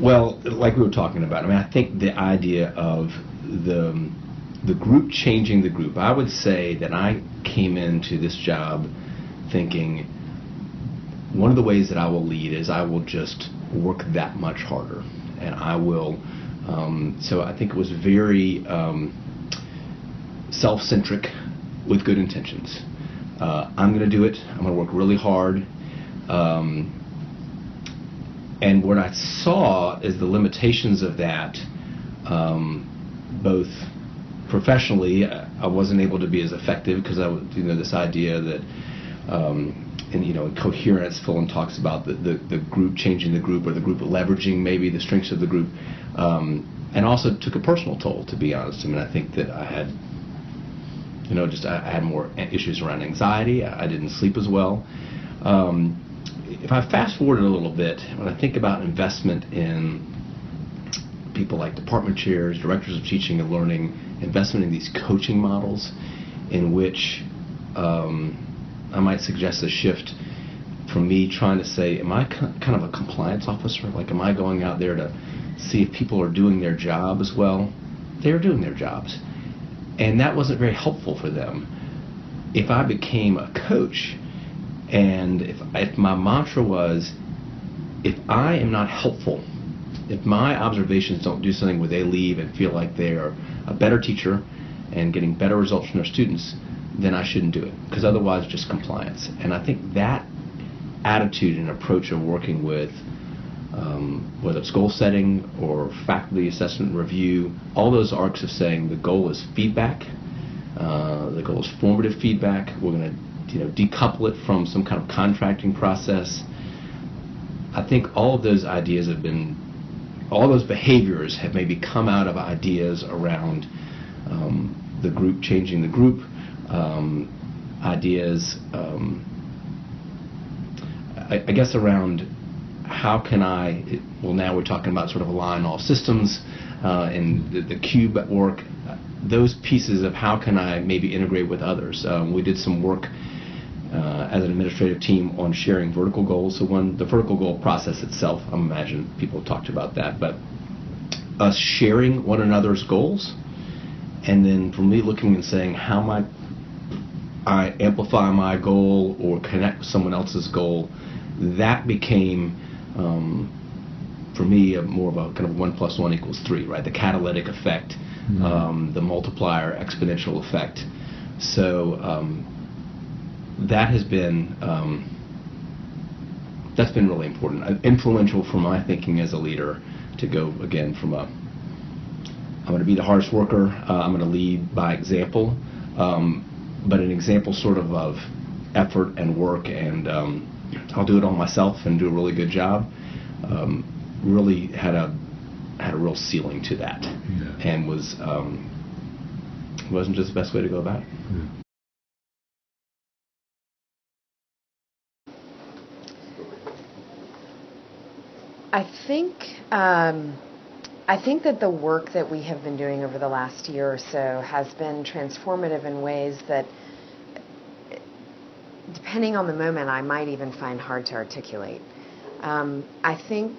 Well, like we were talking about, I mean, I think the idea of the the group changing the group. I would say that I came into this job thinking one of the ways that I will lead is I will just work that much harder, and I will. So I think it was very self-centric with good intentions. I'm going to do it. I'm going to work really hard. And what I saw is the limitations of that, both professionally, I wasn't able to be as effective because I was, this idea that, in coherence, Philip talks about the group changing the group or the group leveraging maybe the strengths of the group, and also took a personal toll, to be honest. I mean, I think that I had, I had more issues around anxiety. I didn't sleep as well. If I fast forward a little bit, when I think about investment in people like department chairs, directors of teaching and learning, investment in these coaching models in which I might suggest a shift from me trying to say, am I kind of a compliance officer? Like, am I going out there to see if people are doing their jobs well? They're doing their jobs. And that wasn't very helpful for them. If I became a coach, and if my mantra was, if I am not helpful, if my observations don't do something where they leave and feel like they are a better teacher and getting better results from their students, then I shouldn't do it, because otherwise it's just compliance. And I think that attitude and approach of working with, whether it's goal setting or faculty assessment and review, all those arcs of saying the goal is feedback, the goal is formative feedback, we're going to decouple it from some kind of contracting process. I think all of those ideas have been, all those behaviors have maybe come out of ideas around the group changing the group, ideas, I guess around how can now we're talking about sort of align all systems and the cube at work, those pieces of how can I maybe integrate with others. We did some work as an administrative team on sharing vertical goals. So the vertical goal process itself, I imagine people have talked about that, but us sharing one another's goals, and then for me looking and saying how might I amplify my goal or connect with someone else's goal, that became for me more of a kind of 1 + 1 = 3, right? The catalytic effect, the multiplier exponential effect. So that has been that's been really important, influential for my thinking as a leader, to go again from I'm going to be the hardest worker, I'm going to lead by example, but an example sort of effort and work, and I'll do it all myself and do a really good job. Really had a real ceiling to that, and wasn't just the best way to go about it. Yeah. I think that the work that we have been doing over the last year or so has been transformative in ways that, depending on the moment, I might even find hard to articulate. I think,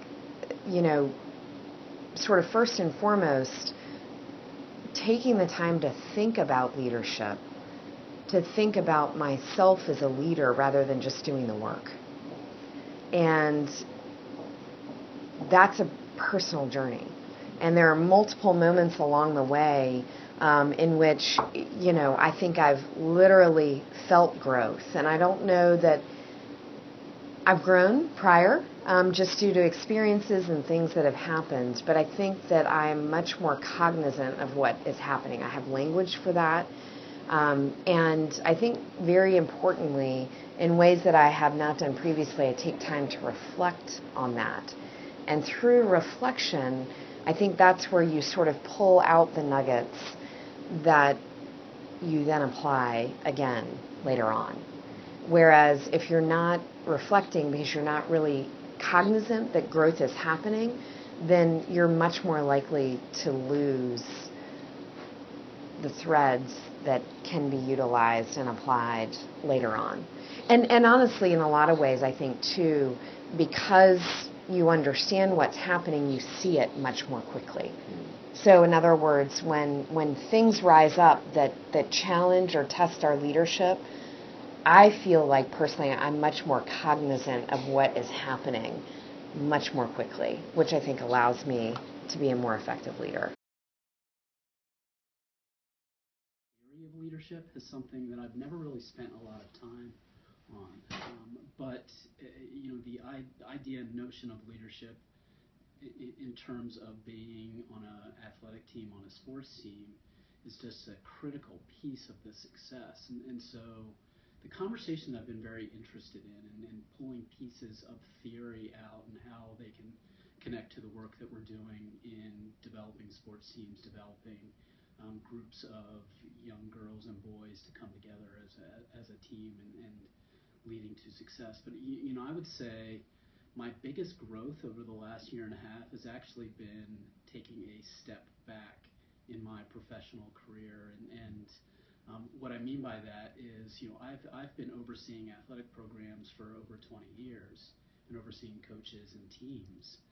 sort of first and foremost, taking the time to think about leadership, to think about myself as a leader rather than just doing the work. And that's a personal journey. And there are multiple moments along the way in which, I think I've literally felt growth. And I don't know that I've grown prior, just due to experiences and things that have happened. But I think that I'm much more cognizant of what is happening. I have language for that. And I think very importantly, in ways that I have not done previously, I take time to reflect on that. And through reflection, I think that's where you sort of pull out the nuggets that you then apply again later on. Whereas if you're not reflecting because you're not really cognizant that growth is happening, then you're much more likely to lose the threads that can be utilized and applied later on. And honestly, in a lot of ways, I think, too, because you understand what's happening, you see it much more quickly. So in other words, when things rise up that challenge or test our leadership, I feel like personally I'm much more cognizant of what is happening much more quickly, which I think allows me to be a more effective leader. Theory of leadership is something that I've never really spent a lot of time on. But the idea and notion of leadership in terms of being on an athletic team, on a sports team, is just a critical piece of the success. And so the conversation I've been very interested in pulling pieces of theory out and how they can connect to the work that we're doing in developing sports teams, developing groups of young girls and boys to come together as a team and leading to success. But I would say my biggest growth over the last year and a half has actually been taking a step back in my professional career. And what I mean by that is, I've been overseeing athletic programs for over 20 years and overseeing coaches and teams.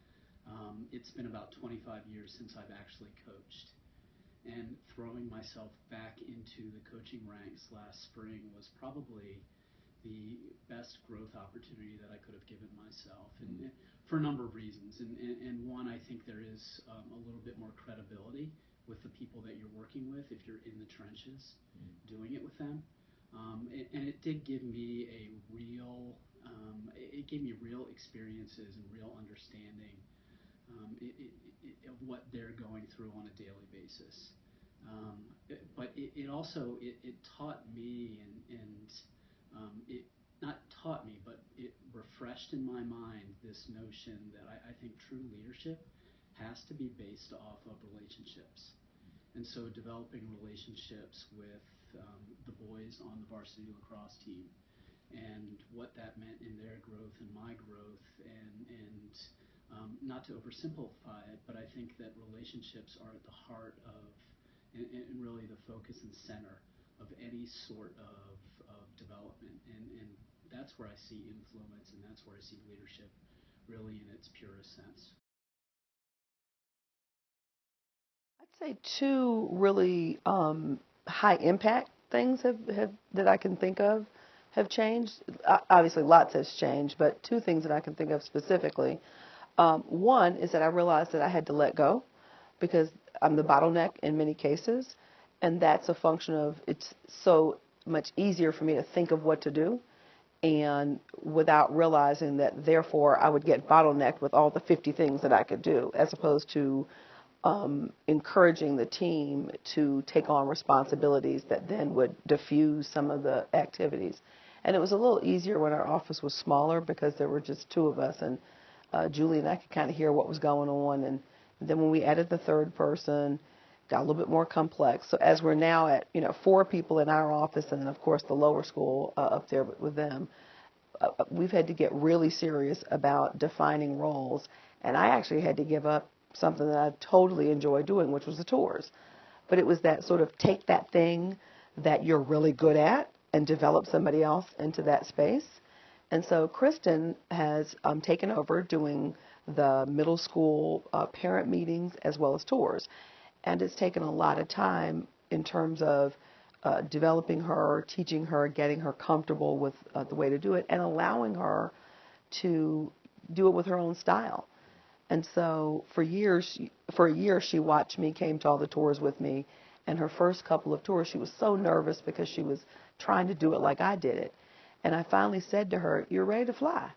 It's been about 25 years since I've actually coached. And throwing myself back into the coaching ranks last spring was probably the best growth opportunity that I could have given myself, and for a number of reasons. And one, I think there is a little bit more credibility with the people that you're working with if you're in the trenches doing it with them. And it did give me it gave me real experiences and real understanding of what they're going through on a daily basis. But it also taught me and it not taught me, but it refreshed in my mind this notion that I think true leadership has to be based off of relationships. And so developing relationships with the boys on the varsity lacrosse team and what that meant in their growth and my growth, and not to oversimplify it, but I think that relationships are at the heart of and really the focus and center of any sort of development, and that's where I see influence, and that's where I see leadership really in its purest sense. I'd say two really high impact things have that I can think of have changed. Obviously, lots has changed, but two things that I can think of specifically. One is that I realized that I had to let go because I'm the bottleneck in many cases, and that's a function of it's so much easier for me to think of what to do, and without realizing that therefore I would get bottlenecked with all the 50 things that I could do, as opposed to encouraging the team to take on responsibilities that then would diffuse some of the activities. And it was a little easier when our office was smaller because there were just two of us, and Julie and I could kind of hear what was going on. And then when we added the third person, got a little bit more complex. So as we're now at 4 people in our office, and then of course the lower school up there with them, we've had to get really serious about defining roles. And I actually had to give up something that I totally enjoy doing, which was the tours. But it was that sort of take that thing that you're really good at and develop somebody else into that space. And so Kristen has taken over doing the middle school parent meetings as well as tours. And it's taken a lot of time in terms of developing her, teaching her, getting her comfortable with the way to do it, and allowing her to do it with her own style. And so for a year, she watched me, came to all the tours with me. And her first couple of tours, she was so nervous because she was trying to do it like I did it. And I finally said to her, "You're ready to fly,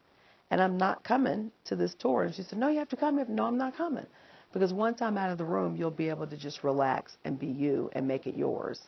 and I'm not coming to this tour." And she said, "No, you have to come." No, I'm not coming. Because once I'm out of the room, you'll be able to just relax and be you and make it yours.